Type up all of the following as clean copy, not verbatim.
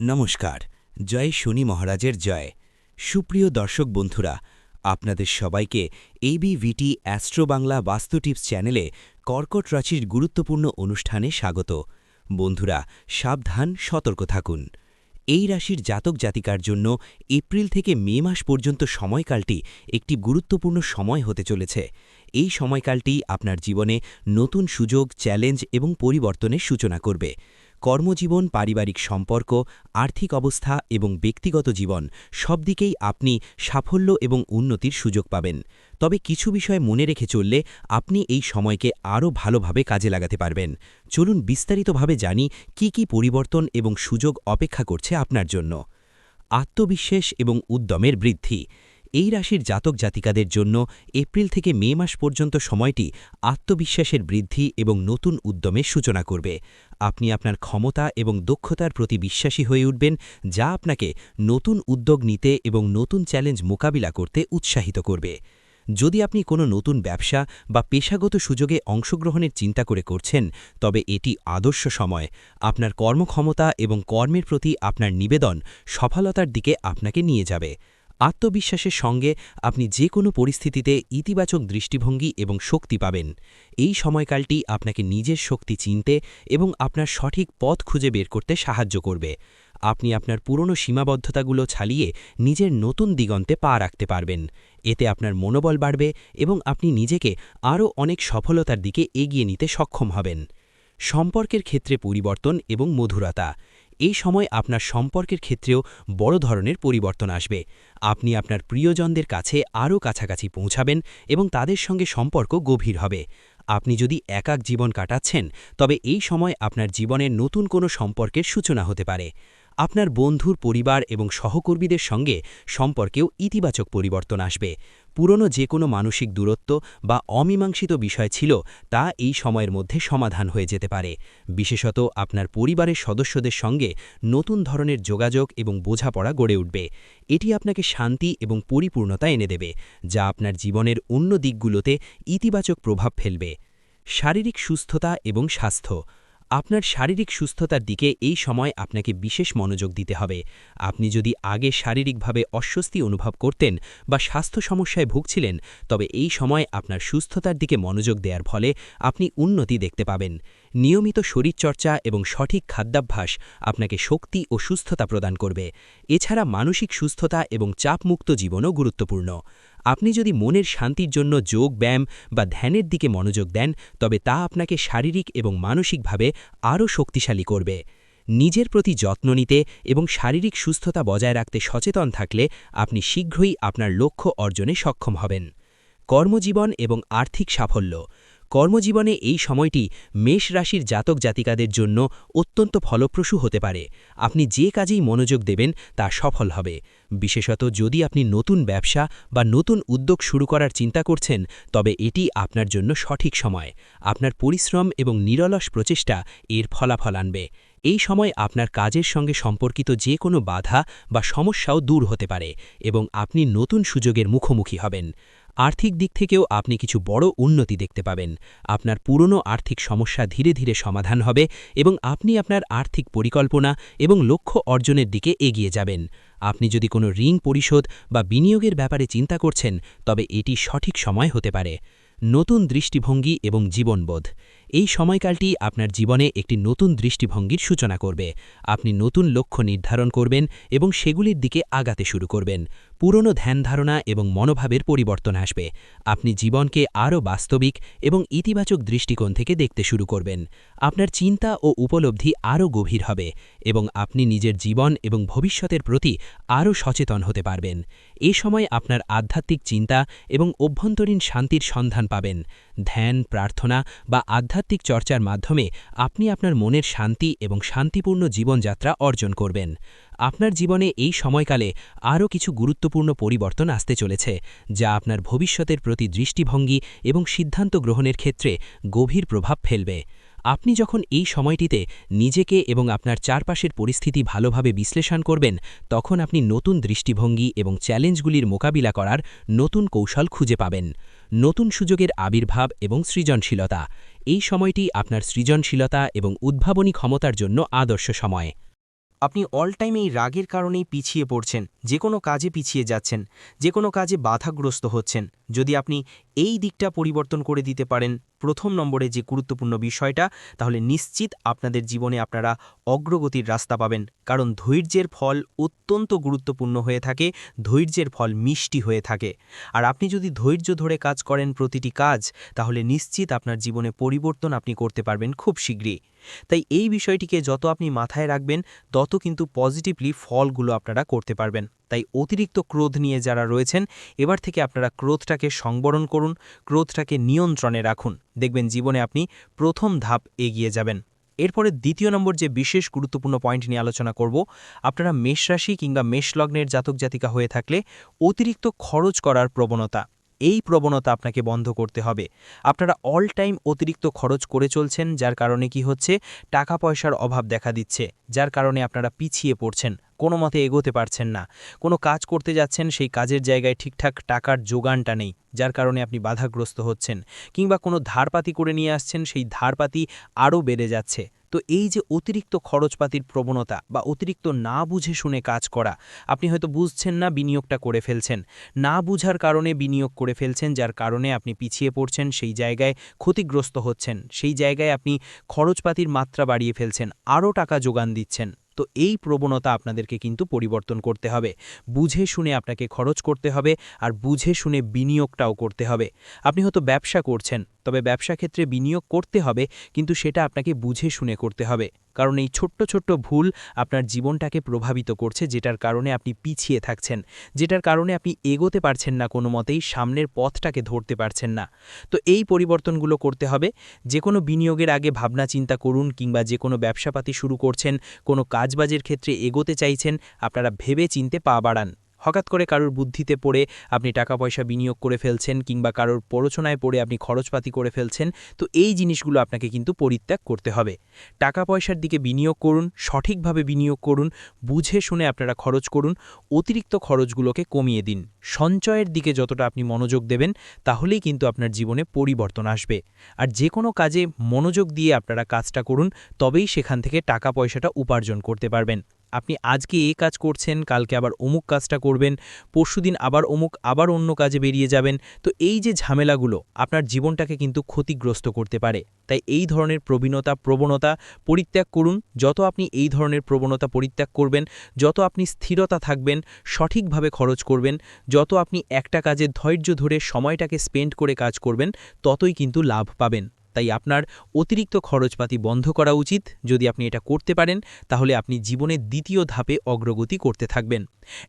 নমস্কার। জয় শনি মহারাজের জয়। সুপ্রিয় দর্শক বন্ধুরা, আপনাদের সবাইকে ABVT অ্যাস্ট্রো বাংলা বাস্তু টিপস চ্যানেলে কর্কট রাশির গুরুত্বপূর্ণ অনুষ্ঠানে স্বাগত। বন্ধুরা, সাবধান, সতর্ক থাকুন। এই রাশির জাতক জাতিকার জন্য এপ্রিল থেকে মে মাস পর্যন্ত সময়কালটি একটি গুরুত্বপূর্ণ সময় হতে চলেছে। এই সময়কালটি আপনার জীবনে নতুন সুযোগ, চ্যালেঞ্জ এবং পরিবর্তনের সূচনা করবে। কর্মজীবন, পারিবারিক সম্পর্ক, আর্থিক অবস্থা এবং ব্যক্তিগত জীবন সব দিকেই আপনি সাফল্য এবং উন্নতির সুযোগ পাবেন। তবে কিছু বিষয় মনে রেখে চললে আপনি এই সময়কে আরও ভালোভাবে কাজে লাগাতে পারবেন। চলুন বিস্তারিতভাবে জানি কি কি পরিবর্তন এবং সুযোগ অপেক্ষা করছে আপনার জন্য। আত্মবিশ্বাস এবং উদ্যমের বৃদ্ধি। এই রাশির জাতক জাতিকাদের জন্য এপ্রিল থেকে মে মাস পর্যন্ত সময়টি আত্মবিশ্বাসের বৃদ্ধি এবং নতুন উদ্যমের সূচনা করবে। আপনি আপনার ক্ষমতা এবং দক্ষতার প্রতি বিশ্বাসী হয়ে উঠবেন, যা আপনাকে নতুন উদ্যোগ নিতে এবং নতুন চ্যালেঞ্জ মোকাবিলা করতে উৎসাহিত করবে। যদি আপনি কোনো নতুন ব্যবসা বা পেশাগত সুযোগে অংশগ্রহণের চিন্তা করছেন, তবে এটি আদর্শ সময়। আপনার কর্মক্ষমতা এবং কর্মের প্রতি আপনার নিবেদন সফলতার দিকে আপনাকে নিয়ে যাবে। আত্মবিশ্বাসের সঙ্গে আপনি যে কোনো পরিস্থিতিতে ইতিবাচক দৃষ্টিভঙ্গি এবং শক্তি পাবেন। এই সময়কালটি আপনাকে নিজের শক্তি চিনতে এবং আপনার সঠিক পথ খুঁজে বের করতে সাহায্য করবে। আপনি আপনার পুরনো সীমাবদ্ধতাগুলো ছাড়িয়ে নিজের নতুন দিগন্তে পা রাখতে পারবেন। এতে আপনার মনোবল বাড়বে এবং আপনি নিজেকে আরও অনেক সফলতার দিকে এগিয়ে নিতে সক্ষম হবেন। সম্পর্কের ক্ষেত্রে পরিবর্তন এবং মধুরতা। এই সময় আপনার সম্পর্কের ক্ষেত্রেও বড় ধরনের পরিবর্তন আসবে। আপনি আপনার প্রিয়জনদের কাছে আরও কাছাকাছি পৌঁছাবেন এবং তাদের সঙ্গে সম্পর্ক গভীর হবে। আপনি যদি একাক জীবন কাটাচ্ছেন, তবে এই সময় আপনার জীবনের নতুন কোনো সম্পর্কের সূচনা হতে পারে। আপনার বন্ধুর, পরিবার এবং সহকর্মীদের সঙ্গে সম্পর্কেও ইতিবাচক পরিবর্তন আসবে। পুরনো যে কোনো মানসিক দূরত্ব বা অমীমাংসিত বিষয় ছিল, তা এই সময়ের মধ্যে সমাধান হয়ে যেতে পারে। বিশেষত আপনার পরিবারের সদস্যদের সঙ্গে নতুন ধরনের যোগাযোগ এবং বোঝাপড়া গড়ে উঠবে। এটি আপনাকে শান্তি এবং পরিপূর্ণতা এনে দেবে, যা আপনার জীবনের অন্য দিকগুলোতে ইতিবাচক প্রভাব ফেলবে। শারীরিক সুস্থতা এবং স্বাস্থ্য। আপনার শারীরিক সুস্থতার দিকে এই সময় আপনাকে বিশেষ মনোযোগ দিতে হবে। আপনি যদি আগে শারীরিকভাবে অস্বস্তি অনুভব করতেন বা স্বাস্থ্য সমস্যায় ভুগছিলেন, তবে এই সময় আপনার সুস্থতার দিকে মনোযোগ দেওয়ার ফলে আপনি উন্নতি দেখতে পাবেন। নিয়মিত শরীরচর্চা এবং সঠিক খাদ্যাভ্যাস আপনাকে শক্তি ও সুস্থতা প্রদান করবে। এছাড়া মানসিক সুস্থতা এবং চাপমুক্ত জীবনও গুরুত্বপূর্ণ। আপনি যদি মনের শান্তির জন্য যোগ, ব্যায়াম বা ধ্যানের দিকে মনোযোগ দেন, তবে তা আপনাকে শারীরিক এবং মানসিকভাবে আরও শক্তিশালী করবে। নিজের প্রতি যত্ন নিতে এবং শারীরিক সুস্থতা বজায় রাখতে সচেতন থাকলে আপনি শীঘ্রই আপনার লক্ষ্য অর্জনে সক্ষম হবেন। কর্মজীবন এবং আর্থিক সাফল্য। কর্মজীবনে এই সময়টি মেষ রাশির জাতক জাতিকাদের জন্য অত্যন্ত ফলপ্রসূ হতে পারে। আপনি যে কাজেই মনোযোগ দেবেন তা সফল হবে। বিশেষত যদি আপনি নতুন ব্যবসা বা নতুন উদ্যোগ শুরু করার চিন্তা করছেন, তবে এটি আপনার জন্য সঠিক সময়। আপনার পরিশ্রম এবং নিরলস প্রচেষ্টা এর ফলাফল আনবে। এই সময় আপনার কাজের সঙ্গে সম্পর্কিত যে কোনো বাধা বা সমস্যাও দূর হতে পারে এবং আপনি নতুন সুযোগের মুখোমুখি হবেন। আর্থিক দিক থেকেও আপনি কিছু বড় উন্নতি দেখতে পাবেন। আপনার পুরনো আর্থিক সমস্যা ধীরে ধীরে সমাধান হবে এবং আপনি আপনার আর্থিক পরিকল্পনা এবং লক্ষ্য অর্জনের দিকে এগিয়ে যাবেন। আপনি যদি কোনো ঋণ পরিশোধ বা বিনিয়োগের ব্যাপারে চিন্তা করছেন, তবে এটি সঠিক সময় হতে পারে। নতুন দৃষ্টিভঙ্গি এবং জীবনবোধ। এই সময়কালটি আপনার জীবনে একটি নতুন দৃষ্টিভঙ্গির সূচনা করবে। আপনি নতুন লক্ষ্য নির্ধারণ করবেন এবং সেগুলির দিকে আগাতে শুরু করবেন। পুরনো ধ্যানধারণা এবং মনোভাবের পরিবর্তন আসবে। আপনি জীবনকে আরও বাস্তবিক এবং ইতিবাচক দৃষ্টিকোণ থেকে দেখতে শুরু করবেন। আপনার চিন্তা ও উপলব্ধি আরও গভীর হবে এবং আপনি নিজের জীবন এবং ভবিষ্যতের প্রতি আরও সচেতন হতে পারবেন। এ সময় আপনার আধ্যাত্মিক চিন্তা এবং অভ্যন্তরীণ শান্তির সন্ধান পাবেন। ধ্যান, প্রার্থনা বা আধ্যাত্মিক চর্চার মাধ্যমে আপনি আপনার মনের শান্তি এবং শান্তিপূর্ণ জীবনযাত্রা অর্জন করবেন। আপনার জীবনে এই সময়কালে আরও কিছু গুরুত্বপূর্ণ পরিবর্তন আসতে চলেছে, যা আপনার ভবিষ্যতের প্রতি দৃষ্টিভঙ্গি এবং সিদ্ধান্ত গ্রহণের ক্ষেত্রে গভীর প্রভাব ফেলবে। আপনি যখন এই সময়টিতে নিজেকে এবং আপনার চারপাশের পরিস্থিতি ভালোভাবে বিশ্লেষণ করবেন, তখন আপনি নতুন দৃষ্টিভঙ্গি এবং চ্যালেঞ্জগুলির মোকাবিলা করার নতুন কৌশল খুঁজে পাবেন। নতুন সুযোগের আবির্ভাব এবং সৃজনশীলতা। এই সময়টি আপনার সৃজনশীলতা এবং উদ্ভাবনী ক্ষমতার জন্য আদর্শ সময়। আপনি অল টাইম এই রাগের কারণেই পিছিয়ে পড়ছেন, যে কোনো কাজে পিছিয়ে যাচ্ছেন, যে কোনো কাজে বাধাগ্রস্ত হচ্ছেন। যদি আপনি এই দিকটা পরিবর্তন করে দিতে পারেন প্রথম নম্বরে যে গুরুত্বপূর্ণ বিষয়টা, তাহলে নিশ্চিত আপনাদের জীবনে আপনারা অগ্রগতির রাস্তা পাবেন। কারণ ধৈর্যের ফল অত্যন্ত গুরুত্বপূর্ণ হয়ে থাকে, ধৈর্যের ফল মিষ্টি হয়ে থাকে। আর আপনি যদি ধৈর্য ধরে কাজ করেন প্রতিটি কাজ, তাহলে নিশ্চিত আপনার জীবনে পরিবর্তন আপনি করতে পারবেন খুব শীঘ্রই। তাই এই বিষয়টিকে যত আপনি মাথায় রাখবেন, তত কিন্তু পজিটিভলি ফলগুলো আপনারা করতে পারবেন। তাই অতিরিক্ত ক্রোধ নিয়ে যারা রয়েছেন, এবার থেকে আপনারা ক্রোধটাকে সংবরণ করুন, ক্রোধটাকে নিয়ন্ত্রণে রাখুন। দেখবেন জীবনে আপনি প্রথম ধাপ এগিয়ে যাবেন। এরপরে দ্বিতীয় নম্বর যে বিশেষ গুরুত্বপূর্ণ পয়েন্ট নিয়ে আলোচনা করব, আপনারা মেষ রাশি কিংবা মেষ লগ্নের জাতক জাতিকা হয়ে থাকলে অতিরিক্ত খরচ করার প্রবণতা, এই প্রবণতা আপনাকে বন্ধ করতে হবে। আপনারা অল টাইম অতিরিক্ত খরচ করে চলছেন, যার কারণে কি হচ্ছে, টাকা পয়সার অভাব দেখা দিচ্ছে, যার কারণে আপনারা পিছিয়ে পড়ছেন, কোনো মতে এগোতে পারছেন না। কোনো কাজ করতে যাচ্ছেন, সেই কাজের জায়গায় ঠিকঠাক টাকার যোগানটা নেই, যার কারণে আপনি বাধাগ্রস্ত হচ্ছেন। কিংবা কোনো ধারপাতি করে নিয়ে আসছেন, সেই ধারপাতি আরও বেড়ে যাচ্ছে। তো এই যে অতিরিক্ত খরচপাতির প্রবণতা বা অতিরিক্ত না বুঝে শুনে কাজ করা, আপনি হয়তো বুঝছেন না, বিনিয়োগটা করে ফেলছেন, না বুঝার কারণে বিনিয়োগ করে ফেলছেন, যার কারণে আপনি পিছিয়ে পড়ছেন, সেই জায়গায় ক্ষতিগ্রস্ত হচ্ছেন, সেই জায়গায় আপনি খরচপাতির মাত্রা বাড়িয়ে ফেলছেন, আরও টাকা যোগান দিচ্ছেন। তো এই প্রবণতা আপনাদেরকে কিন্তু পরিবর্তন করতে হবে। বুঝে শুনে আপনাকে খরচ করতে হবে, আর বুঝে শুনে বিনিয়োগটাও করতে হবে। আপনি হয়তো ব্যবসা করছেন, তবে ব্যবসা ক্ষেত্রে বিনিয়োগ করতে হবে, কিন্তু সেটা আপনাকে বুঝে শুনে করতে হবে। কারণ এই ছোট্ট ছোট্ট ভুল আপনার জীবনটাকে প্রভাবিত করছে, যেটার কারণে আপনি পিছিয়ে থাকছেন, যেটার কারণে আপনি এগোতে পারছেন না, কোনো মতেই সামনের পথটাকে ধরতে পারছেন না। তো এই পরিবর্তনগুলো করতে হবে। যে কোনো বিনিয়োগের আগে ভাবনা চিন্তা করুন, কিংবা যে কোনো ব্যবসাপাতি শুরু করছেন, কোনো কাজবাজের ক্ষেত্রে এগোতে চাইছেন, আপনারা ভেবে চিনতে পা বাড়ান। হঠাৎ করে কারোর বুদ্ধিতে পড়ে আপনি টাকা পয়সা বিনিয়োগ করে ফেলছেন, কিংবা কারোর প্ররোচনায় পড়ে আপনি খরচপাতি করে ফেলছেন। তো এই জিনিসগুলো আপনাকে কিন্তু পরিত্যাগ করতে হবে। টাকা পয়সার দিকে বিনিয়োগ করুন, সঠিকভাবে বিনিয়োগ করুন, বুঝে শুনে আপনারা খরচ করুন, অতিরিক্ত খরচগুলোকে কমিয়ে দিন। সঞ্চয়ের দিকে যতটা আপনি মনোযোগ দেবেন, তাহলেই কিন্তু আপনার জীবনে পরিবর্তন আসবে। আর যে কোনো কাজে মনোযোগ দিয়ে আপনারা কাজটা করুন, তবেই সেখান থেকে টাকা পয়সাটা উপার্জন করতে পারবেন। আপনি আজকে এই কাজ করছেন, কালকে আবার অমুক কাজটা করবেন, পরশুদিন আবার অমুক, আবার অন্য কাজে বেরিয়ে যাবেন। তো এই যে ঝামেলাগুলো আপনার জীবনটাকে কিন্তু ক্ষতিগ্রস্ত করতে পারে। তাই এই ধরনের প্রবণতা পরিত্যাগ করুন। যত আপনি এই ধরনের প্রবণতা পরিত্যাগ করবেন, যত আপনি স্থিরতা থাকবেন, সঠিকভাবে খরচ করবেন, যত আপনি একটা কাজে ধৈর্য ধরে সময়টাকে স্পেন্ড করে কাজ করবেন, ততই কিন্তু লাভ পাবেন। তাই আপনার অতিরিক্ত খরচপাতি বন্ধ করা উচিত। যদি আপনি এটা করতে পারেন, তাহলে আপনি জীবনের দ্বিতীয় ধাপে অগ্রগতি করতে থাকবেন।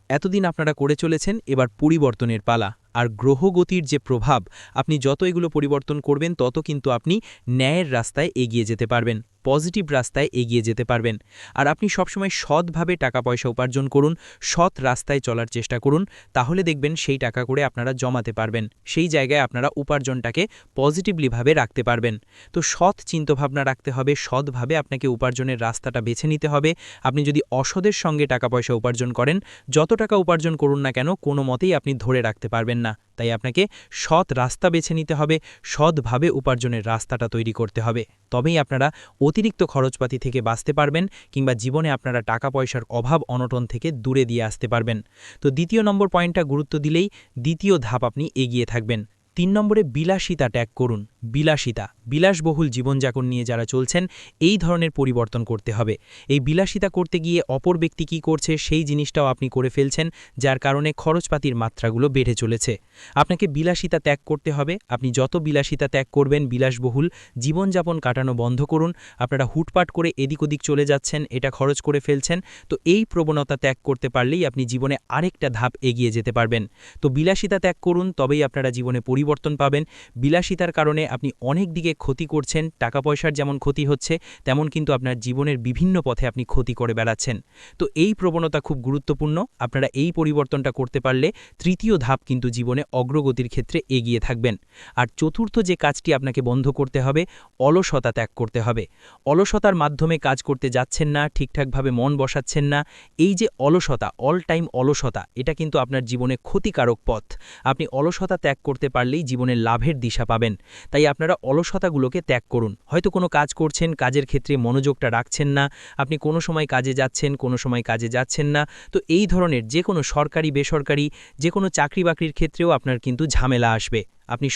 এতদিন আপনারা করে চলেছেন, এবার পরিবর্তনের পালা। আর গ্রহগতির যে প্রভাব, আপনি যত এগুলো পরিবর্তন করবেন, তত কিন্তু আপনি ন্যায়ের রাস্তায় এগিয়ে যেতে পারবেন, পজিটিভ রাস্তায় এগিয়ে যেতে পারবেন। আর আপনি সবসময় সৎভাবে টাকা পয়সা উপার্জন করুন, সৎ রাস্তায় চলার চেষ্টা করুন, তাহলে দেখবেন সেই টাকা করে আপনারা জমাতে পারবেন, সেই জায়গায় আপনারা উপার্জনটাকে পজিটিভলিভাবে রাখতে পারবেন। তো সৎ চিন্তাভাবনা রাখতে হবে, সৎভাবে আপনাকে উপার্জনের রাস্তাটা বেছে নিতে হবে। আপনি যদি অসদের সঙ্গে টাকা পয়সা উপার্জন করেন, যত টাকা উপার্জন করুন না কেন, কোনো মতেই আপনি ধরে রাখতে পারবেন না। তাই আপনাকে সৎ রাস্তা বেছে নিতে হবে, সৎভাবে উপার্জনের রাস্তাটা তৈরি করতে হবে। তবেই আপনারা অতিরিক্ত খরচপাতি থেকে বাঁচতে পারবেন, কিংবা জীবনে আপনারা টাকা পয়সার অভাব অনটন থেকে দূরে দিয়ে আসতে পারবেন। তো দ্বিতীয় নম্বর পয়েন্টটা গুরুত্ব দিলেই দ্বিতীয় ধাপ আপনি এগিয়ে থাকবেন। ৩ নম্বরে বিলাসিতা ত্যাগ করুন। বিলাসিতা, বিলাসবহুল জীবনযাপন নিয়ে যারা চলছেন, এই ধরনের পরিবর্তন করতে হবে। এই বিলাসিতা করতে গিয়ে অপর ব্যক্তি কি করছে, সেই জিনিসটাও আপনি করে ফেলছেন, যার কারণে খরচপাতির মাত্রাগুলো বেড়ে চলেছে। আপনাকে বিলাসিতা ত্যাগ করতে হবে। আপনি যত বিলাসিতা ত্যাগ করবেন, বিলাসবহুল জীবনযাপন কাটানো বন্ধ করুন। আপনারা হুটপাট করে এদিক ওদিক চলে যাচ্ছেন, এটা খরচ করে ফেলছেন। তো এই প্রবণতা ত্যাগ করতে পারলেই আপনি জীবনে আরেকটা ধাপ এগিয়ে যেতে পারবেন। তো বিলাসিতা ত্যাগ করুন, তবেই আপনারা জীবনে পরিবর্তন পাবেন। বিলাসিতার কারণে আপনি অনেক দিকে ক্ষতি করছেন, টাকা পয়সার যেমন ক্ষতি হচ্ছে, তেমন কিন্তু আপনার জীবনের বিভিন্ন পথে আপনি ক্ষতি করে বেড়াচ্ছেন। তো এই প্রবণতা খুব গুরুত্বপূর্ণ। আপনারা এই পরিবর্তনটা করতে পারলে তৃতীয় ধাপ কিন্তু জীবনে অগ্রগতির ক্ষেত্রে এগিয়ে থাকবেন। আর চতুর্থ যে কাজটি আপনাকে বন্ধ করতে হবে, অলসতা ত্যাগ করতে হবে। অলসতার মাধ্যমে কাজ করতে যাচ্ছেন না, ঠিকঠাকভাবে মন বসাচ্ছেন না। এই যে অলসতা, অল টাইম অলসতা, এটা কিন্তু আপনার জীবনে ক্ষতিকারক পথ। আপনি অলসতা ত্যাগ করতে পারলে করলেই জীবনের লাভের দিশা পাবেন। তাই আপনারা অলসতাগুলোকে ত্যাগ করুন। হয়তো কোনো কাজ করছেন, কাজের ক্ষেত্রে মনোযোগটা রাখছেন না, আপনি কোনো সময় কাজে যাচ্ছেন, কোনো সময় কাজে যাচ্ছেন না। তো এই ধরনের যে কোনো সরকারি বেসরকারি যে কোনো চাকরি-বাকরির ক্ষেত্রেও আপনার কিন্তু ঝামেলা আসবে। আপনি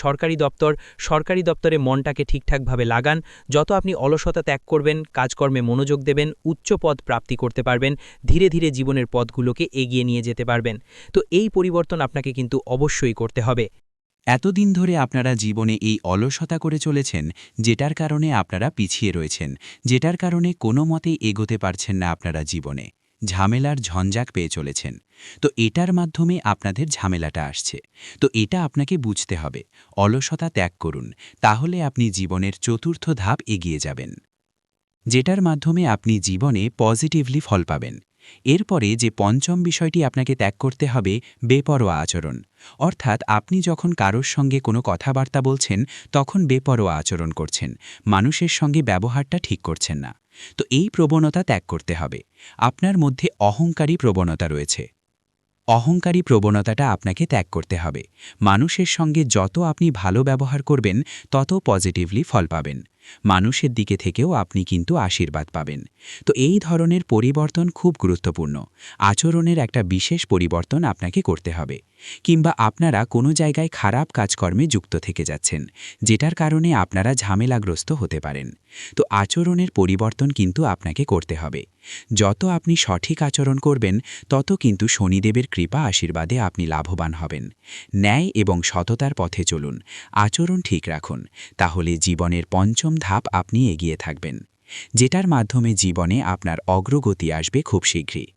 সরকারি দপ্তরে মনটাকে ঠিকঠাকভাবে লাগান। যত আপনি অলসতা ত্যাগ করবেন, কাজকর্মে মনোযোগ দেবেন, উচ্চ পদ প্রাপ্তি করতে পারবেন, ধীরে ধীরে জীবনের পথগুলোকে এগিয়ে নিয়ে যেতে পারবেন। তো এই পরিবর্তন আপনাকে কিন্তু অবশ্যই করতে হবে। এতদিন ধরে আপনারা জীবনে এই অলসতা করে চলেছেন, যেটার কারণে আপনারা পিছিয়ে রয়েছেন, যেটার কারণে কোনো মতেই এগোতে পারছেন না আপনারা জীবনে। ঝামেলার ঝঞ্ঝাক পেয়ে চলেছেন। তো এটার মাধ্যমে আপনাদের ঝামেলাটা আসছে। তো এটা আপনাকে বুঝতে হবে। অলসতা ত্যাগ করুন, তাহলে আপনি জীবনের চতুর্থ ধাপ এগিয়ে যাবেন, যেটার মাধ্যমে আপনি জীবনে পজিটিভলি ফল পাবেন। এরপরে যে পঞ্চম বিষয়টি আপনাকে ত্যাগ করতে হবে, বেপরোয়া আচরণ। অর্থাৎ আপনি যখন কারোর সঙ্গে কোনো কথাবার্তা বলছেন, তখন বেপরোয়া আচরণ করছেন, মানুষের সঙ্গে ব্যবহারটা ঠিক করছেন না। তো এই প্রবণতা ত্যাগ করতে হবে। আপনার মধ্যে অহংকারী প্রবণতা রয়েছে। অহংকারী প্রবণতাটা আপনাকে ত্যাগ করতে হবে। মানুষের সঙ্গে যত আপনি ভালো ব্যবহার করবেন, তত পজিটিভলি ফল পাবেন। মানুষের দিকে থেকেও আপনি কিন্তু আশীর্বাদ পাবেন। তো এই ধরনের পরিবর্তন খুব গুরুত্বপূর্ণ। আচরণের একটা বিশেষ পরিবর্তন আপনাকে করতে হবে। কিংবা আপনারা কোনো জায়গায় খারাপ কাজকর্মে যুক্ত থেকে যাচ্ছেন, যেটার কারণে আপনারা ঝামেলাগ্রস্ত হতে পারেন। তো আচরণের পরিবর্তন কিন্তু আপনাকে করতে হবে। যত আপনি সঠিক আচরণ করবেন, তত কিন্তু শনিদেবের কৃপা আশীর্বাদে আপনি লাভবান হবেন। ন্যায় এবং সততার পথে চলুন, আচরণ ঠিক রাখুন, তাহলে জীবনের পঞ্চম ধাপ আপনি এগিয়ে থাকবেন, যেটার মাধ্যমে জীবনে আপনার অগ্রগতি আসবে খুব শীঘ্রই।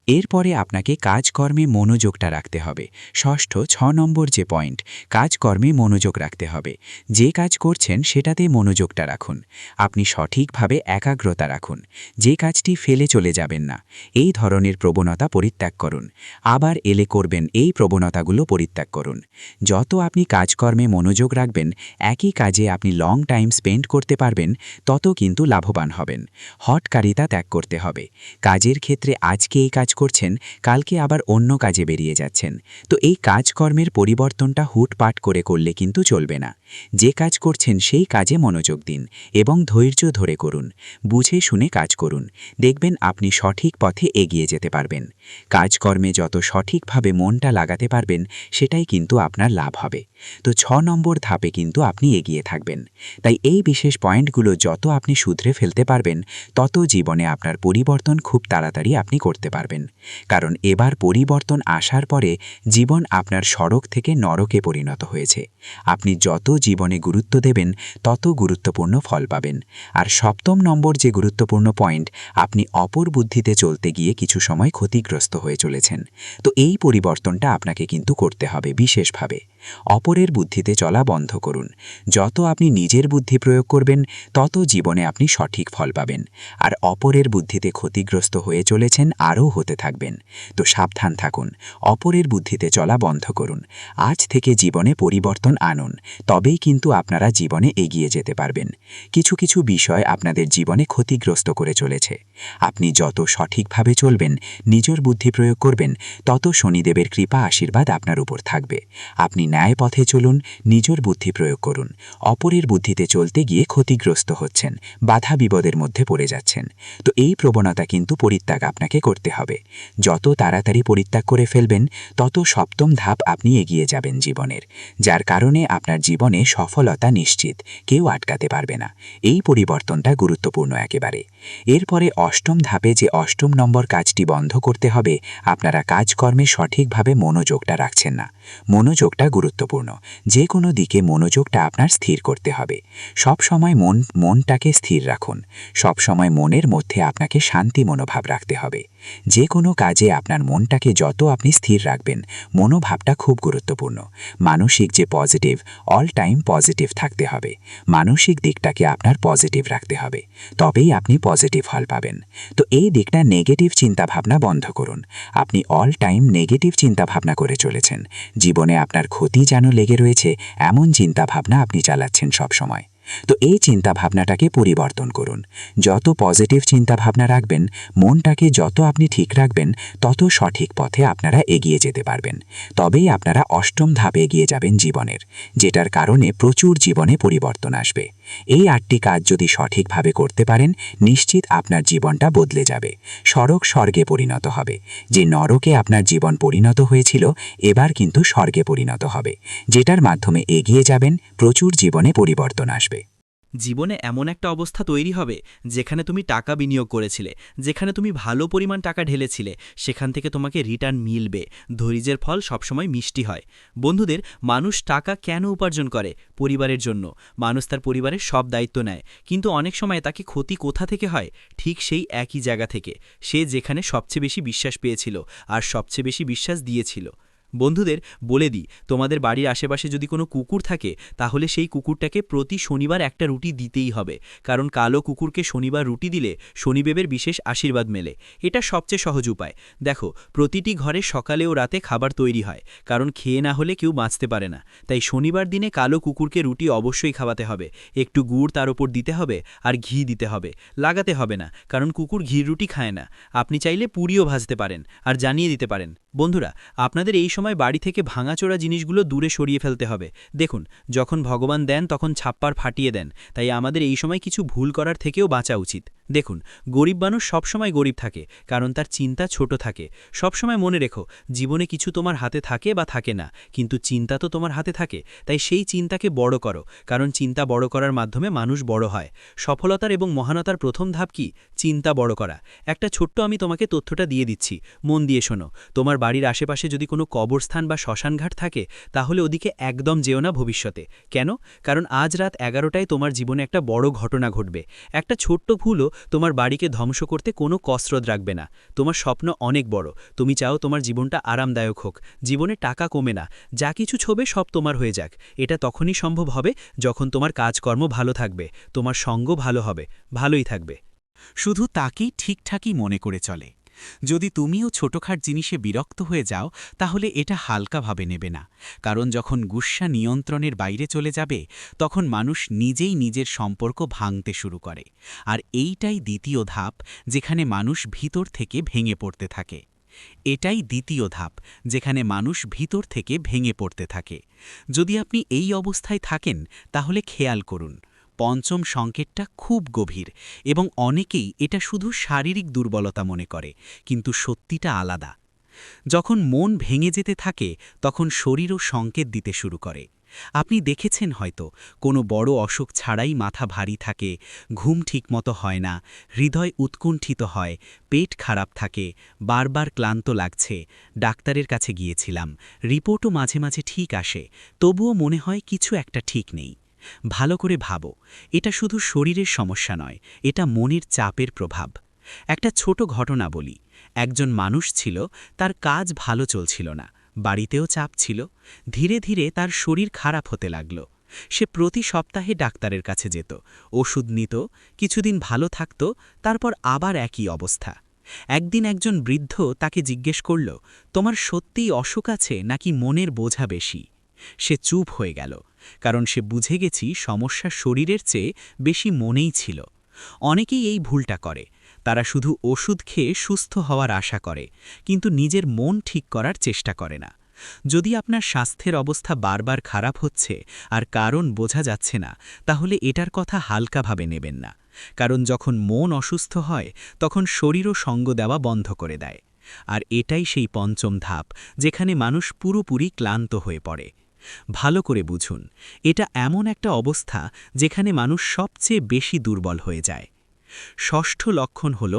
এরপরে আপনাকে কাজকর্মে মনোযোগটা রাখতে হবে। ষষ্ঠ 6 নম্বর যে পয়েন্ট, কাজকর্মে মনোযোগ রাখতে হবে। যে কাজ করছেন সেটাতে মনোযোগটা রাখুন। আপনি সঠিকভাবে একাগ্রতা রাখুন। যে কাজটি ফেলে চলে যাবেন না, এই ধরনের প্রবণতা পরিত্যাগ করুন। আবার এলে করবেন, এই প্রবণতাগুলো পরিত্যাগ করুন। যত আপনি কাজকর্মে মনোযোগ রাখবেন, একই কাজে আপনি লং টাইম স্পেন্ড করতে পারবেন, তত কিন্তু লাভবান হবেন। হঠকারিতা ত্যাগ করতে হবে। কাজের ক্ষেত্রে আজকে এই কাজ করছেন, কালকে আবার অন্য কাজে বেরিয়ে যাচ্ছেন। তো এই কাজকর্মের পরিবর্তনটা হুটপাট করে করলে কিন্তু চলবে না। যে কাজ করছেন সেই কাজে মনোযোগ দিন এবং ধৈর্য ধরে করুন। বুঝে শুনে কাজ করুন, দেখবেন আপনি সঠিক পথে এগিয়ে যেতে পারবেন। কাজকর্মে যত সঠিকভাবে মনটা লাগাতে পারবেন, সেটাই কিন্তু আপনার লাভ হবে। তো 6 নম্বর ধাপে কিন্তু আপনি এগিয়ে থাকবেন। তাই এই বিশেষ পয়েন্টগুলো যত আপনি শুধরে ফেলতে পারবেন, তত জীবনে আপনার পরিবর্তন খুব তাড়াতাড়ি আপনি করতে পারবেন। কারণ এবার পরিবর্তন আসার পরে জীবন আপনার সড়ক থেকে নরকে পরিণত হয়েছে। আপনি যত জীবনে গুরুত্ব দেবেন, তত গুরুত্বপূর্ণ ফল পাবেন। আর সপ্তম নম্বর যে গুরুত্বপূর্ণ পয়েন্ট, আপনি অপর বুদ্ধিতে চলতে গিয়ে কিছু সময় ক্ষতিগ্রস্ত হয়ে চলেছেন। তো এই পরিবর্তনটা আপনাকে কিন্তু করতে হবে বিশেষভাবে। অপরের বুদ্ধিতে চলা বন্ধ করুন। যত আপনি নিজের বুদ্ধি প্রয়োগ করবেন, তত জীবনে আপনি সঠিক ফল পাবেন। আর অপরের বুদ্ধিতে ক্ষতিগ্রস্ত হয়ে চলেছেন, আরও হতে থাকবেন। তো সাবধান থাকুন, অপরের বুদ্ধিতে চলা বন্ধ করুন। আজ থেকে জীবনে পরিবর্তন আনুন, তবেই কিন্তু আপনারা জীবনে এগিয়ে যেতে পারবেন। কিছু কিছু বিষয় আপনাদের জীবনে ক্ষতিগ্রস্ত করে চলেছে। আপনি যত সঠিকভাবে চলবেন, নিজের বুদ্ধি প্রয়োগ করবেন, তত শনিদেবের কৃপা আশীর্বাদ আপনার উপর থাকবে। আপনি ন্যায় পথে চলুন, নিজের বুদ্ধি প্রয়োগ করুন। অপরের বুদ্ধিতে চলতে গিয়ে ক্ষতিগ্রস্ত হচ্ছেন, বাধা বিপদের মধ্যে পড়ে যাচ্ছেন। তো এই প্রবণতা কিন্তু পরিত্যাগ আপনাকে করতে হবে। যত তাড়াতাড়ি পরিত্যাগ করে ফেলবেন, তত সপ্তম ধাপ আপনি এগিয়ে যাবেন জীবনের, যার কারণে আপনার জীবনে সফলতা নিশ্চিত, কেউ আটকাতে পারবে না। এই পরিবর্তনটা গুরুত্বপূর্ণ একেবারে। এরপরে অষ্টম ধাপে যে অষ্টম নম্বর কাজটি বন্ধ করতে হবে, আপনারা কাজকর্মে সঠিকভাবে মনোযোগটা রাখছেন না। মনোযোগটা গুরুত্বপূর্ণ। যে কোনো দিকে মনোযোগটা আপনার স্থির করতে হবে। সব সময় মনটাকে স্থির রাখুন। সব সময় মনের মধ্যে আপনাকে শান্তি মনোভাব রাখতে হবে। যে কোনো কাজে আপনার মনটাকে যত আপনি স্থির রাখবেন, মনোভাবটা খুব গুরুত্বপূর্ণ। মানসিক যে পজিটিভ, অল টাইম পজিটিভ থাকতে হবে। মানসিক দিকটাকে আপনার পজিটিভ রাখতে হবে, তবেই আপনি পজিটিভ ফল পাবেন। তো এই দিকটা নেগেটিভ চিন্তাভাবনা বন্ধ করুন। আপনি অল টাইম নেগেটিভ চিন্তাভাবনা করে চলেছেন। জীবনে আপনার ক্ষতি যেন লেগে রয়েছে, এমন চিন্তাভাবনা আপনি চালাচ্ছেন সব সময়। তো এই চিন্তাভাবনাটাকে পরিবর্তন করুন। যত পজিটিভ চিন্তাভাবনা রাখবেন, মনটাকে যত আপনি ঠিক রাখবেন, তত সঠিক পথে আপনারা এগিয়ে যেতে পারবেন। তবেই আপনারা অষ্টম ধাপে এগিয়ে যাবেন জীবনের, যেটার কারণে প্রচুর জীবনে পরিবর্তন আসবে। এই 8টি কাজ যদি সঠিকভাবে করতে পারেন, নিশ্চিত আপনার জীবনটা বদলে যাবে, সড়ক স্বর্গে পরিণত হবে। যে নরকে আপনার জীবন পরিণত হয়েছিল, এবার কিন্তু স্বর্গে পরিণত হবে, যেটার মাধ্যমে এগিয়ে যাবেন, প্রচুর জীবনে পরিবর্তন আসবে। জীবনে এমন একটা অবস্থা তৈরি হবে যেখানে তুমি টাকা বিনিয়োগ করেছিলে, যেখানে তুমি ভালো পরিমাণ টাকা ঢেলেছিলে, সেখান থেকে তোমাকে রিটার্ন মিলবে। ধৈর্যের ফল সবসময় মিষ্টি হয়। বন্ধুদের, মানুষ টাকা কেন উপার্জন করে? পরিবারের জন্য। মানুষ তার পরিবারের সব দায়িত্ব নেয়, কিন্তু অনেক সময় তাকে ক্ষতি কোথা থেকে হয়? ঠিক সেই একই জায়গা থেকে, সে যেখানে সবচেয়ে বেশি বিশ্বাস পেয়েছিল আর সবচেয়ে বেশি বিশ্বাস দিয়েছিল। বন্ধুদের, বলে দিই, তোমাদের বাড়ির আশেপাশে যদি কোনো কুকুর থাকে, তাহলে সেই কুকুরটাকে প্রতি শনিবার একটা রুটি দিতেই হবে, কারণ কালো কুকুরকে শনিবার রুটি দিলে শনিদেবের বিশেষ আশীর্বাদ মেলে। এটা সবচেয়ে সহজ উপায়। দেখো, প্রতিটি ঘরে সকালে ও রাতে খাবার তৈরি হয়, কারণ খেয়ে না হলে কেউ বাঁচতে পারে না। তাই শনিবার দিনে কালো কুকুরকে রুটি অবশ্যই খাওয়াতে হবে। একটু গুড় তার উপর দিতে হবে আর ঘি দিতে হবে। লাগাতে হবে না, কারণ কুকুর ঘির রুটি খায় না। আপনি চাইলে পুরিও ভাজতে পারেন আর জানিয়ে দিতে পারেন। বন্ধুরা, আপনাদের এই সময় বাড়ি থেকে ভাঙাচোরা জিনিসগুলো দূরে সরিয়ে ফেলতে হবে। দেখুন, যখন ভগবান দেন তখন ছাপ্পার ফাটিয়ে দেন, তাই আমাদের এই সময় কিছু ভুল করার থেকেও বাঁচা উচিত। দেখুন, গরিব মানুষ সবসময় গরিব থাকে, কারণ তার চিন্তা ছোট থাকে। সবসময় মনে রেখো, জীবনে কিছু তোমার হাতে থাকে বা থাকে না, কিন্তু চিন্তা তো তোমার হাতে থাকে। তাই সেই চিন্তাকে বড় করো, কারণ চিন্তা বড় করার মাধ্যমে মানুষ বড় হয়। সফলতার এবং মহানতার প্রথম ধাপ কি? চিন্তা বড় করা। একটা ছোট্ট আমি তোমাকে তথ্যটা দিয়ে দিচ্ছি, মন দিয়ে শোনো। তোমার বাড়ির আশেপাশে যদি কোনো কবরস্থান বা শ্মশানঘাট থাকে, তাহলে ওদিকে একদম যেও না ভবিষ্যতে। কেন? কারণ আজ রাত 11টায় তোমার জীবনে একটা বড় ঘটনা ঘটবে। একটা ছোট্ট ভুলও তোমার বাড়িকে ধ্বংস করতে কোনো কসরত রাখবে না। তোমার স্বপ্ন অনেক বড়, তুমি চাও তোমার জীবনটা আরামদায়ক হোক, জীবনে টাকা কমে না, যা কিছু ছবে সব তোমার হয়ে যাক। এটা তখনই সম্ভব হবে যখন তোমার কাজকর্ম ভালো থাকবে, তোমার সঙ্গ ভালো হবে, ভালোই থাকবে। শুধু তাকেই ঠিকঠাকই মনে করে চলে। যদি তুমিও ছোটখাট জিনিসে বিরক্ত হয়ে যাও, তাহলে এটা হালকাভাবে নেবে না, কারণ যখন গুসা নিয়ন্ত্রণের বাইরে চলে যাবে, তখন মানুষ নিজেই নিজের সম্পর্ক ভাঙতে শুরু করে। আর এইটাই দ্বিতীয় ধাপ, যেখানে মানুষ ভিতর থেকে ভেঙে পড়তে থাকে। এটাই দ্বিতীয় ধাপ, যেখানে মানুষ ভিতর থেকে ভেঙে পড়তে থাকে। যদি আপনি এই অবস্থায় থাকেন, তাহলে খেয়াল করুন, পঞ্চম সংকেতটা খুব গভীর, এবং অনেকেই এটা শুধু শারীরিক দুর্বলতা মনে করে, কিন্তু সত্যিটা আলাদা। যখন মন ভেঙে যেতে থাকে, তখন শরীরও সংকেত দিতে শুরু করে। আপনি দেখেছেন হয়তো, কোনো বড় অসুখ ছাড়াই মাথা ভারী থাকে, ঘুম ঠিকমতো হয় না, হৃদয় উৎকুণ্ঠিত হয়, পেট খারাপ থাকে, বারবার ক্লান্ত লাগছে, ডাক্তারের কাছে গিয়েছিলাম, রিপোর্টও মাঝে মাঝে ঠিক আসে, তবুও মনে হয় কিছু একটা ঠিক নেই। ভালো করে ভাবো, এটা শুধু শরীরের সমস্যা নয়, এটা মনের চাপের প্রভাব। একটা ছোট ঘটনা বলি। একজন মানুষ ছিল, তার কাজ ভালো চলছিল না, বাড়িতেও চাপ ছিল। ধীরে ধীরে তার শরীর খারাপ হতে লাগল। সে প্রতি সপ্তাহে ডাক্তারের কাছে যেত, ওষুধ নিত, কিছুদিন ভালো থাকত, তারপর আবার একই অবস্থা। একদিন একজন বৃদ্ধ তাকে জিজ্ঞেস করল, তোমার সত্যিই অসুখ আছে নাকি মনের বোঝা বেশি? সে চুপ হয়ে গেল, কারণ সে বুঝে গেছি সমস্যা শরীরের চেয়ে বেশি মনেই ছিল। অনেকেই এই ভুলটা করে, তারা শুধু ওষুধ খেয়ে সুস্থ হওয়ার আশা করে, কিন্তু নিজের মন ঠিক করার চেষ্টা করে না। যদি আপনার স্বাস্থ্যের অবস্থা বারবার খারাপ হচ্ছে আর কারণ বোঝা যাচ্ছে না, তাহলে এটার কথা হালকাভাবে নেবেন না, কারণ যখন মন অসুস্থ হয়, তখন শরীরও সঙ্গ দেওয়া বন্ধ করে দেয়। আর এটাই সেই পঞ্চম ধাপ, যেখানে মানুষ পুরোপুরি ক্লান্ত হয়ে পড়ে। ভালো করে বুঝুন, এটা এমন একটা অবস্থা যেখানে মানুষ সবচেয়ে বেশি দুর্বল হয়ে যায়। ষষ্ঠ লক্ষণ হল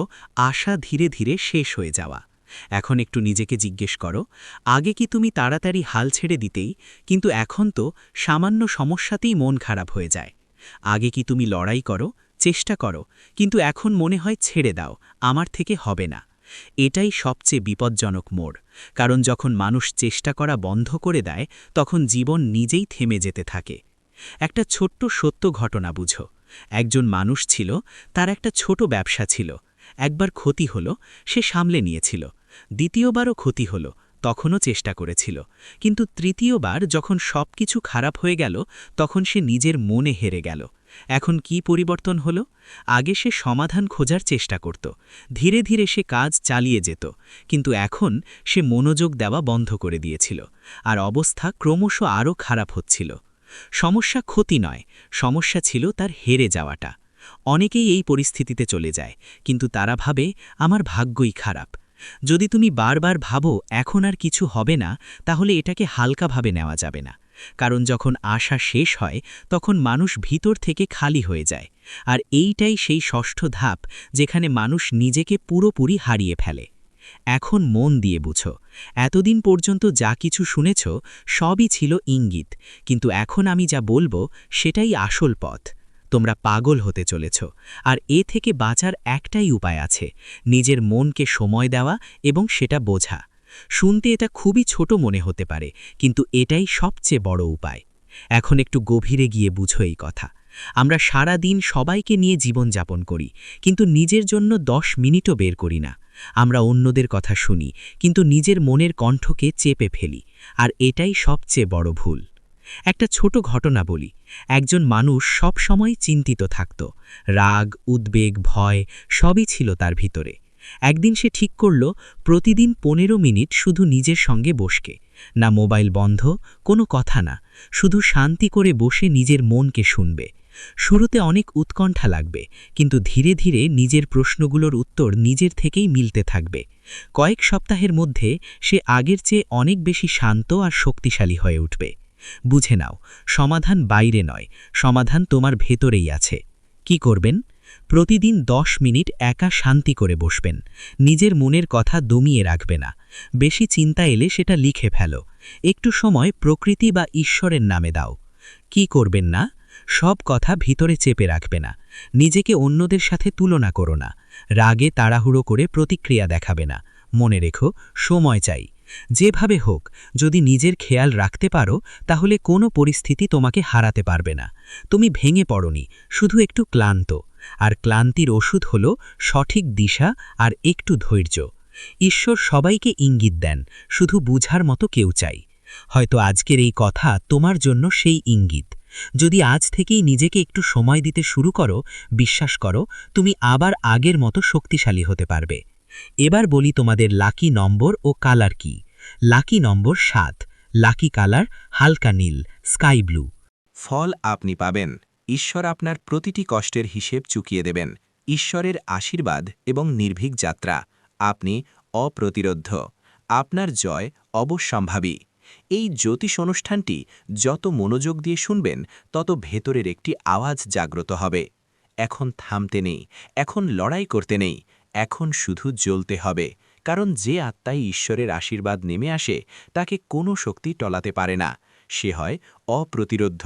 আশা ধীরে ধীরে শেষ হয়ে যাওয়া। এখন একটু নিজেকে জিজ্ঞেস করো, আগে কি তুমি তাড়াতাড়ি হাল ছেড়ে দিতেই, কিন্তু এখন তো সামান্য সমস্যাতেই মন খারাপ হয়ে যায়। আগে কি তুমি লড়াই করো, চেষ্টা করো, কিন্তু এখন মনে হয় ছেড়ে দাও, আমার থেকে হবে না। এটাই সবচেয়ে বিপজ্জনক মোড়, কারণ যখন মানুষ চেষ্টা করা বন্ধ করে দেয়, তখন জীবন নিজেই থেমে যেতে থাকে। একটা ছোট্ট সত্য ঘটনা বুঝো। একজন মানুষ ছিল, তার একটা ছোট ব্যবসা ছিল। একবার ক্ষতি হলো, সে সামলে নিয়েছিল। দ্বিতীয়বারও ক্ষতি হলো, তখনও চেষ্টা করেছিল। কিন্তু তৃতীয়বার যখন সবকিছু খারাপ হয়ে গেল, তখন সে নিজের মনে হেরে গেল। এখন কি পরিবর্তন হলো? আগে সে সমাধান খোঁজার চেষ্টা করত, ধীরে ধীরে সে কাজ চালিয়ে যেত, কিন্তু এখন সে মনোযোগ দেওয়া বন্ধ করে দিয়েছিল, আর অবস্থা ক্রমশ আরও খারাপ হচ্ছিল। সমস্যা ক্ষতি নয়, সমস্যা ছিল তার হেরে যাওয়াটা। অনেকেই এই পরিস্থিতিতে চলে যায়, কিন্তু তারা ভাবে আমার ভাগ্যই খারাপ। যদি তুমি বারবার ভাবো এখন আর কিছু হবে না, তাহলে এটাকে হালকাভাবে নেওয়া যাবে না। কারণ যখন আশা শেষ হয় তখন মানুষ ভিতর থেকে খালি হয়ে যায়, আর এইটাই সেই ষষ্ঠ ধাপ যেখানে মানুষ নিজেকে পুরোপুরি হারিয়ে ফেলে। এখন মন দিয়ে বুঝো, এতদিন পর্যন্ত যা কিছু শুনেছ সবই ছিল ইঙ্গিত, কিন্তু এখন আমি যা বলবো সেটাই আসল পথ। তোমরা পাগল হতে চলেছ, আর এ থেকে বাঁচার একটাই উপায় আছে, নিজের মনকে সময় দেওয়া এবং সেটা বোঝা। শুনতে এটা খুবই ছোট মনে হতে পারে, কিন্তু এটাই সবচেয়ে বড় উপায়। এখন একটু গভীরে গিয়ে বুঝো এই কথা। আমরা সারা দিন সবাইকে নিয়ে জীবনযাপন করি, কিন্তু নিজের জন্য 10 মিনিটও বের করি না। আমরা অন্যদের কথা শুনি, কিন্তু নিজের মনের কণ্ঠকে চেপে ফেলি, আর এটাই সবচেয়ে বড় ভুল। একটা ছোট ঘটনা বলি। একজন মানুষ সব সময় চিন্তিত থাকত, রাগ, উদ্বেগ, ভয় সবই ছিল তার ভিতরে। একদিন সে ঠিক করল প্রতিদিন 15 মিনিট শুধু নিজের সঙ্গে বসকে, না মোবাইল বন্ধ, কোনো কথা না, শুধু শান্তি করে বসে নিজের মনকে শুনবে। শুরুতে অনেক উৎকণ্ঠা লাগবে, কিন্তু ধীরে ধীরে নিজের প্রশ্নগুলোর উত্তর নিজের থেকেই মিলতে থাকবে। কয়েক সপ্তাহের মধ্যে সে আগের চেয়ে অনেক বেশি শান্ত আর শক্তিশালী হয়ে উঠবে। বুঝে নাও, সমাধান বাইরে নয়, সমাধান তোমার ভেতরেই আছে। কি করবেন? প্রতিদিন 10 মিনিট একা শান্তি করে বসবেন, নিজের মনের কথা দমিয়ে রাখবে না। বেশি চিন্তা এলে সেটা লিখে ফেলো। একটু সময় প্রকৃতি বা ঈশ্বরের নামে দাও। কি করবেন না? সব কথা ভিতরে চেপে রাখবে না, নিজেকে অন্যদের সাথে তুলনা করো না, রাগে তাড়াহুড়ো করে প্রতিক্রিয়া দেখাবে না। মনে রেখো, সময় চাই। যেভাবে হোক, যদি নিজের খেয়াল রাখতে পারো তাহলে কোনো পরিস্থিতি তোমাকে হারাতে পারবে না। তুমি ভেঙে পড়নি, শুধু একটু ক্লান্ত, আর ক্লান্তির ওষুধ হলো সঠিক দিশা আর একটু ধৈর্য। ঈশ্বর সবাইকে ইঙ্গিত দেন, শুধু বুঝার মতো কেউ চাই। হয়তো আজকের এই কথা তোমার জন্য সেই ইঙ্গিত। যদি আজ থেকেই নিজেকে একটু সময় দিতে শুরু করো, বিশ্বাস করো তুমি আবার আগের মতো শক্তিশালী হতে পারবে। এবার বলি তোমাদের লাকি নম্বর ও কালার কি। লাকি নম্বর 7, লাকি কালার হালকা নীল, স্কাই ব্লু। ফল আপনি পাবেন। ঈশ্বর আপনার প্রতিটি কষ্টের হিসেব চুকিয়ে দেবেন। ঈশ্বরের আশীর্বাদ এবং নির্ভীক যাত্রা। আপনি অপ্রতিরোধ্য। আপনার জয় অবশ্যম্ভাবী। এই জ্যোতিষ অনুষ্ঠানটি যত মনোযোগ দিয়ে শুনবেন, তত ভেতরের একটি আওয়াজ জাগ্রত হবে। এখন থামতে নেই, এখন লড়াই করতে নেই, এখন শুধু জ্বলতে হবে। কারণ যে আত্মায় ঈশ্বরের আশীর্বাদ নেমে আসে, তাকে কোনো শক্তি টলাতে পারে না। সে হয় অপ্রতিরোধ্য।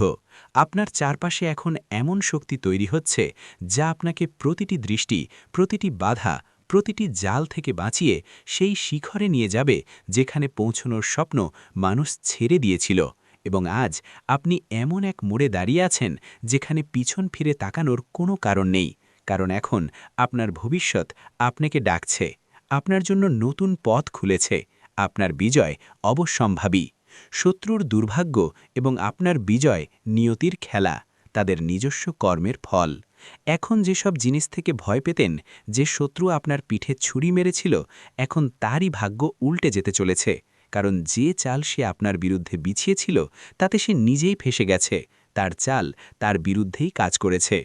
আপনার চারপাশে এখন এমন শক্তি তৈরি হচ্ছে, যা আপনাকে প্রতিটি দৃষ্টি, প্রতিটি বাধা, প্রতিটি জাল থেকে বাঁচিয়ে সেই শিখরে নিয়ে যাবে যেখানে পৌঁছনোর স্বপ্ন মানুষ ছেড়ে দিয়েছিল। এবং আজ আপনি এমন এক মোড়ে দাঁড়িয়ে আছেন যেখানে পিছন ফিরে তাকানোর কোনো কারণ নেই। কারণ এখন আপনার ভবিষ্যৎ আপনাকে ডাকছে, আপনার জন্য নতুন পথ খুলেছে। আপনার বিজয় অবশ্যম্ভাবী। শত্রুর দুর্ভাগ্য এবং আপনার বিজয় নিয়তির খেলা, তাদের নিজস্ব কর্মের ফল। এখন যেসব জিনিস থেকে ভয় পেতেন, যে শত্রু আপনার পিঠে ছুরি মেরেছিল, এখন তারই ভাগ্য উল্টে যেতে চলেছে। কারণ যে চাল সে আপনার বিরুদ্ধে বিছিয়েছিল, তাতে সে নিজেই ফেঁসে গেছে। তার চাল তার বিরুদ্ধেই কাজ করেছে।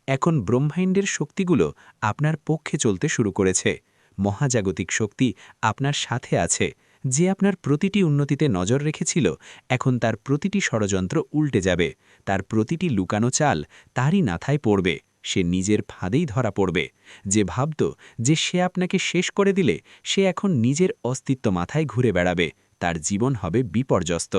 এখন ব্রহ্মাণ্ডের শক্তিগুলো আপনার পক্ষে চলতে শুরু করেছে। মহাজাগতিক শক্তি আপনার সাথে আছে। যে আপনার প্রতিটি উন্নতিতে নজর রেখেছিল, এখন তার প্রতিটি ষড়যন্ত্র উল্টে যাবে। তার প্রতিটি লুকানো চাল তারই মাথায় পড়বে। সে নিজের ফাঁদেই ধরা পড়বে। যে ভাবত যে সে আপনাকে শেষ করে দিলে, সে এখন নিজের অস্তিত্ব মাথায় ঘুরে বেড়াবে। তার জীবন হবে বিপর্যস্ত।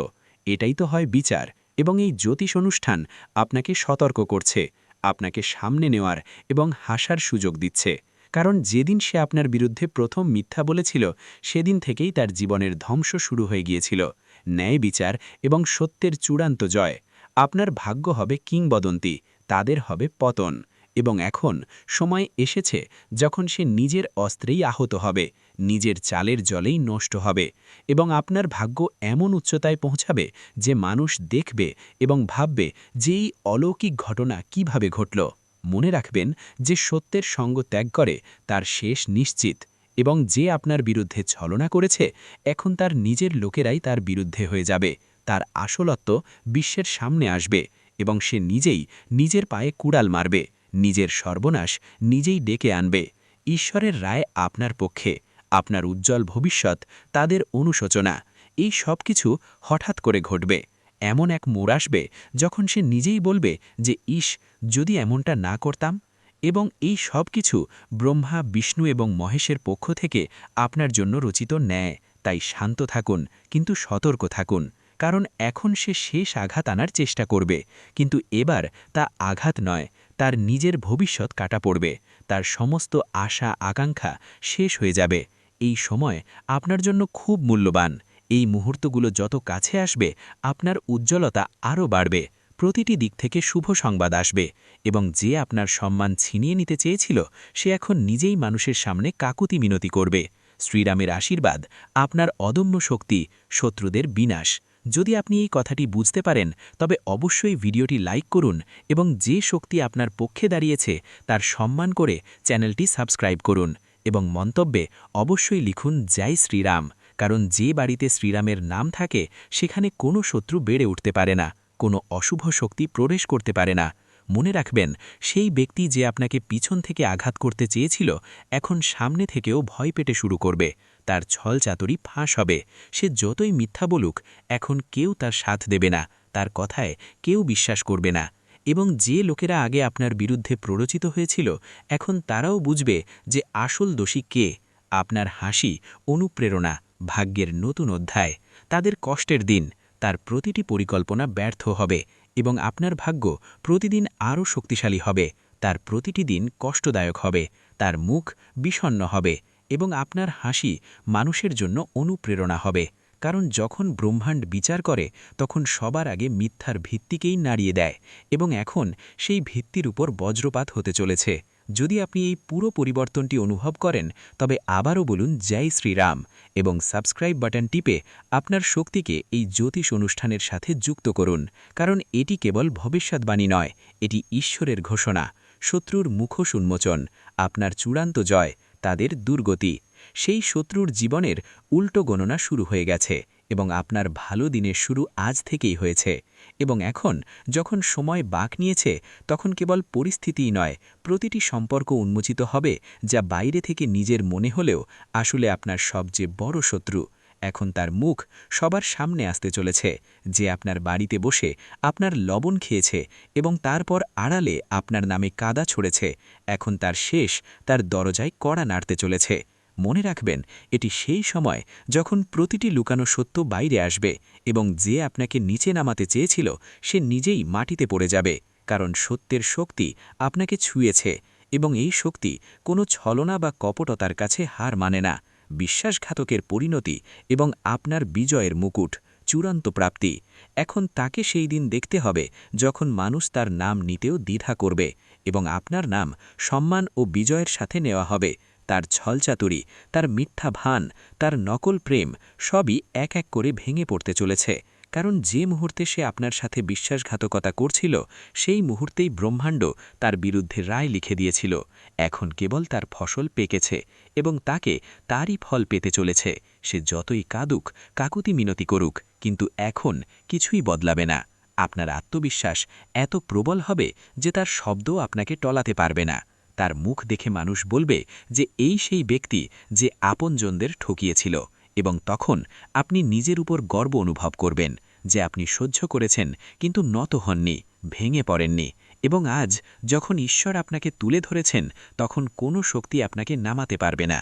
এটাই তো হয় বিচার। এবং এই জ্যোতিষ অনুষ্ঠান আপনাকে সতর্ক করছে, আপনাকে সামনে নেওয়ার এবং হাসার সুযোগ দিচ্ছে। কারণ যেদিন সে আপনার বিরুদ্ধে প্রথম মিথ্যা বলেছিল, সেদিন থেকেই তার জীবনের ধ্বংস শুরু হয়ে গিয়েছিল। ন্যায় বিচার এবং সত্যের চূড়ান্ত জয়। আপনার ভাগ্য হবে কিংবদন্তি, তাদের হবে পতন। এবং এখন সময় এসেছে যখন সে নিজের অস্ত্রেই আহত হবে, নিজের চালের জলেই নষ্ট হবে এবং আপনার ভাগ্য এমন উচ্চতায় পৌঁছাবে যে মানুষ দেখবে এবং ভাববে যে এই অলৌকিক ঘটনা কিভাবে ঘটল। মনে রাখবেন যে সত্যের সঙ্গ ত্যাগ করে তার শেষ নিশ্চিত, এবং যে আপনার বিরুদ্ধে ছলনা করেছে এখন তার নিজের লোকেরাই তার বিরুদ্ধে হয়ে যাবে। তার আসলত্ব বিশ্বের সামনে আসবে এবং সে নিজেই নিজের পায়ে কুড়াল মারবে, নিজের সর্বনাশ নিজেই ডেকে আনবে। ঈশ্বরের রায় আপনার পক্ষে, আপনার উজ্জ্বল ভবিষ্যৎ তাদের অনুশোচনা। এই সব কিছু হঠাৎ করে ঘটবে। এমন এক মোড় আসবে যখন সে নিজেই বলবে যে ইস, যদি এমনটা না করতাম। এবং এই সব কিছু ব্রহ্মা, বিষ্ণু এবং মহেশের পক্ষ থেকে আপনার জন্য রচিত ন্যায়। তাই শান্ত থাকুন, কিন্তু সতর্ক থাকুন, কারণ এখন সে শেষ আঘাত আনার চেষ্টা করবে, কিন্তু এবার তা আঘাত নয়, তার নিজের ভবিষ্যৎ কাটা পড়বে। তার সমস্ত আশা আকাঙ্ক্ষা শেষ হয়ে যাবে। এই সময় আপনার জন্য খুব মূল্যবান। এই মুহূর্তগুলো যত কাছে আসবে আপনার উজ্জ্বলতা আরও বাড়বে। প্রতিটি দিক থেকে শুভ সংবাদ আসবে এবং যে আপনার সম্মান ছিনিয়ে নিতে চেয়েছিল সে এখন নিজেই মানুষের সামনে কাকুতি মিনতি করবে। শ্রীরামের আশীর্বাদ, আপনার অদম্য শক্তি, শত্রুদের বিনাশ। যদি আপনি এই কথাটি বুঝতে পারেন তবে অবশ্যই ভিডিওটি লাইক করুন এবং যে শক্তি আপনার পক্ষে দাঁড়িয়েছে তার সম্মান করে চ্যানেলটি সাবস্ক্রাইব করুন এবং মন্তব্যে অবশ্যই লিখুন জয় শ্রীরাম, কারণ যে বাড়িতে শ্রীরামের নাম থাকে সেখানে কোনো শত্রু বেড়ে উঠতে পারে না, কোনো অশুভ শক্তি প্রবেশ করতে পারে না। মনে রাখবেন, সেই ব্যক্তি যে আপনাকে পিছন থেকে আঘাত করতে চেয়েছিল এখন সামনে থেকেও ভয় পেতে শুরু করবে। তার ছলচাতুরি ফাঁস হবে। সে যতই মিথ্যা বলুক এখন কেউ তার সাথ দেবে না, তার কথায় কেউ বিশ্বাস করবে না। এবং যে লোকেরা আগে আপনার বিরুদ্ধে প্ররোচিত হয়েছিল এখন তারাও বুঝবে যে আসল দোষী কে। আপনার হাসি অনুপ্রেরণা, ভাগ্যের নতুন অধ্যায়। তাদের কষ্টের দিন, তার প্রতিটি পরিকল্পনা ব্যর্থ হবে এবং আপনার ভাগ্য প্রতিদিন আরও শক্তিশালী হবে। তার প্রতিটি দিন কষ্টদায়ক হবে, তার মুখ বিষণ্ণ হবে এবং আপনার হাসি মানুষের জন্য অনুপ্রেরণা হবে। কারণ যখন ব্রহ্মাণ্ড বিচার করে তখন সবার আগে মিথ্যার ভিত্তিকেই নাড়িয়ে দেয় এবং এখন সেই ভিত্তির উপর বজ্রপাত হতে চলেছে। যদি আপনি এই পুরো পরিবর্তনটি অনুভব করেন তবে আবারও বলুন জয় শ্রীরাম এবং সাবস্ক্রাইব বাটন টিপে আপনার শক্তিকে এই জ্যোতিষ অনুষ্ঠানের সাথে যুক্ত করুন, কারণ এটি কেবল ভবিষ্যৎবাণী নয়, এটি ঈশ্বরের ঘোষণা। শত্রুর মুখোশ উন্মোচন, আপনার চূড়ান্ত জয়, তাদের দুর্গতি। সেই শত্রুর জীবনের উল্টো গণনা শুরু হয়ে গেছে এবং আপনার ভালো দিনের শুরু আজ থেকেই হয়েছে। এবং এখন যখন সময় বাঁক নিয়েছে তখন কেবল পরিস্থিতিই নয়, প্রতিটি সম্পর্ক উন্মোচিত হবে যা বাইরে থেকে নিজের মনে হলেও আসলে আপনার সবচেয়ে বড় শত্রু। এখন তার মুখ সবার সামনে আসতে চলেছে, যে আপনার বাড়িতে বসে আপনার লবণ খেয়েছে এবং তারপর আড়ালে আপনার নামে কাদা ছড়েছে, এখন তার শেষ তার দরজায় কড়া নাড়তে চলেছে। মনে রাখবেন, এটি সেই সময় যখন প্রতিটি লুকানো সত্য বাইরে আসবে এবং যে আপনাকে নিচে নামাতে চেয়েছিল সে নিজেই মাটিতে পড়ে যাবে, কারণ সত্যের শক্তি আপনাকে ছুঁয়েছে এবং এই শক্তি কোনো ছলনা বা কপটতার কাছে হার মানে না। বিশ্বাসঘাতকের পরিণতি এবং আপনার বিজয়ের মুকুট, চূড়ান্ত প্রাপ্তি। এখন তাকে সেই দিন দেখতে হবে যখন মানুষ তার নাম নিতেও দ্বিধা করবে এবং আপনার নাম সম্মান ও বিজয়ের সাথে নেওয়া হবে। তার ছলচাতুরি, তার মিথ্যা ভান, তার নকল প্রেম সবই এক এক করে ভেঙে পড়তে চলেছে, কারণ যে মুহূর্তে সে আপনার সাথে বিশ্বাসঘাতকতা করছিল সেই মুহূর্তেই ব্রহ্মাণ্ড তার বিরুদ্ধে রায় লিখে দিয়েছিল। এখন কেবল তার ফসল পেকেছে এবং তাকে তারই ফল পেতে চলেছে। সে যতই কাঁদুক, কাকুতি মিনতি করুক, কিন্তু এখন কিছুই বদলাবে না। আপনার আত্মবিশ্বাস এত প্রবল হবে যে তার শব্দও আপনাকে টলাতে পারবে না। তার মুখ দেখে মানুষ বলবে যে এই সেই ব্যক্তি যে আপনজনদের ঠকিয়েছিল, এবং তখন আপনি নিজের উপর গর্ব অনুভব করবেন যে আপনি সহ্য করেছেন কিন্তু নত হননি, ভেঙে পড়েননি। এবং আজ যখন ঈশ্বর আপনাকে তুলে ধরেছেন তখন কোনো শক্তি আপনাকে নামাতে পারবে না।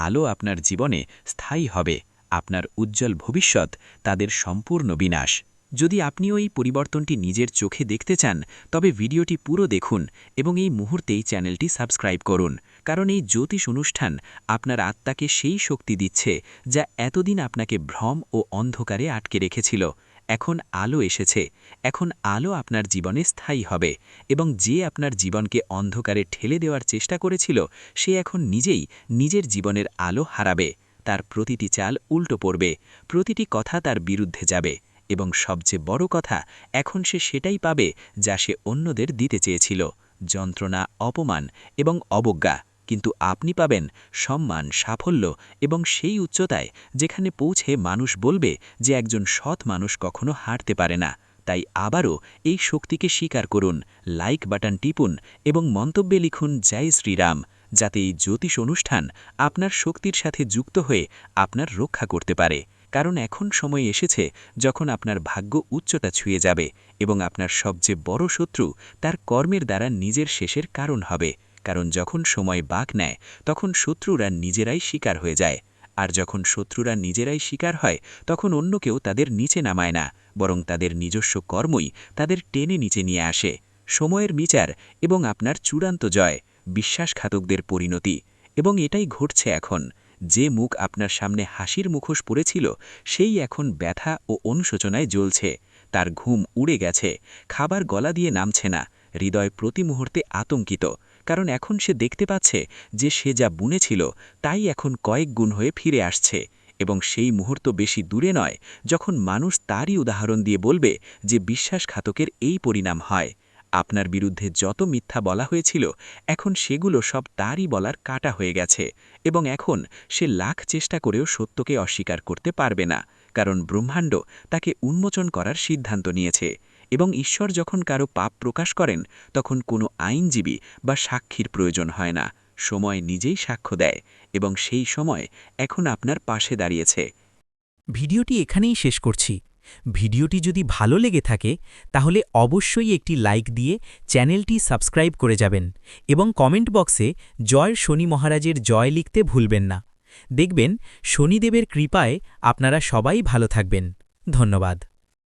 আলো আপনার জীবনে স্থায়ী হবে, আপনার উজ্জ্বল ভবিষ্যৎ তাদের সম্পূর্ণ বিনাশ। যদি আপনিও এই পরিবর্তনটি নিজের চোখে দেখতে চান তবে ভিডিওটি পুরো দেখুন এবং এই মুহূর্তেই চ্যানেলটি সাবস্ক্রাইব করুন, কারণ এই জ্যোতিষ অনুষ্ঠান আপনার আত্মাকে সেই শক্তি দিচ্ছে যা এতদিন আপনাকে ভ্রম ও অন্ধকারে আটকে রেখেছিল। এখন আলো এসেছে, এখন আলো আপনার জীবনে স্থায়ী হবে এবং যে আপনার জীবনকে অন্ধকারে ঠেলে দেওয়ার চেষ্টা করেছিল সে এখন নিজেই নিজের জীবনের আলো হারাবে। তার প্রতিটি চাল উল্টো পড়বে, প্রতিটি কথা তার বিরুদ্ধে যাবে এবং সবচেয়ে বড় কথা, এখন সে সেটাই পাবে যা সে অন্যদের দিতে চেয়েছিল, যন্ত্রণা, অপমান এবং অবজ্ঞা। কিন্তু আপনি পাবেন সম্মান, সাফল্য এবং সেই উচ্চতায় যেখানে পৌঁছে মানুষ বলবে যে একজন সৎ মানুষ কখনো হারতে পারে না। তাই আবারও এই শক্তিকে স্বীকার করুন, লাইক বাটন টিপুন এবং মন্তব্যে লিখুন জয় শ্রীরাম, যাতে এই জ্যোতিষ অনুষ্ঠান আপনার শক্তির সাথে যুক্ত হয়ে আপনার রক্ষা করতে পারে। কারণ এখন সময় এসেছে যখন আপনার ভাগ্য উচ্চতা ছুঁয়ে যাবে এবং আপনার সবচেয়ে বড় শত্রু তার কর্মের দ্বারা নিজের শেষের কারণ হবে। কারণ যখন সময় বাঁক নেয় তখন শত্রুরা নিজেরাই শিকার হয়ে যায়, আর যখন শত্রুরা নিজেরাই শিকার হয় তখন অন্য কেউ তাদের নিচে নামায় না, বরং তাদের নিজস্ব কর্মই তাদের টেনে নিচে নিয়ে আসে। সময়ের বিচার এবং আপনার চূড়ান্ত জয়, বিশ্বাসঘাতকদের পরিণতি। এবং এটাই ঘটছে এখন। যে মুখ আপনার সামনে হাসির মুখোশ পড়েছিল সেই এখন ব্যথা ও অনুশোচনায় জ্বলছে। তার ঘুম উড়ে গেছে, খাবার গলা দিয়ে নামছে না, হৃদয় প্রতি মুহূর্তে আতঙ্কিত। কারণ এখন সে দেখতে পাচ্ছে যে সে যা বুনেছিল তাই এখন কয়েক গুণ হয়ে ফিরে আসছে। এবং সেই মুহূর্ত বেশি দূরে নয় যখন মানুষ তারই উদাহরণ দিয়ে বলবে যে বিশ্বাসঘাতকের এই পরিণাম হয়। আপনার বিরুদ্ধে যত মিথ্যা বলা হয়েছিল এখন সেগুলো সব তারই বলার কাটা হয়ে গেছে এবং এখন সে লাখ চেষ্টা করেও সত্যকে অস্বীকার করতে পারবে না, কারণ ব্রহ্মাণ্ড তাকে উন্মোচন করার সিদ্ধান্ত নিয়েছে। এবং ঈশ্বর যখন কারো পাপ প্রকাশ করেন তখন কোনো আইনজীবী বা সাক্ষীর প্রয়োজন হয় না, সময় নিজেই সাক্ষ্য দেয় এবং সেই সময় এখন আপনার পাশে দাঁড়িয়েছে। ভিডিওটি এখানেই শেষ করছি। ভিডিওটি যদি ভালো লেগে থাকে তাহলে অবশ্যই একটি লাইক দিয়ে চ্যানেলটি সাবস্ক্রাইব করে যাবেন এবং কমেন্ট বক্সে জয় শনি মহারাজের জয় লিখতে ভুলবেন না। দেখবেন শনিদেবের কৃপায় আপনারা সবাই ভালো থাকবেন। ধন্যবাদ।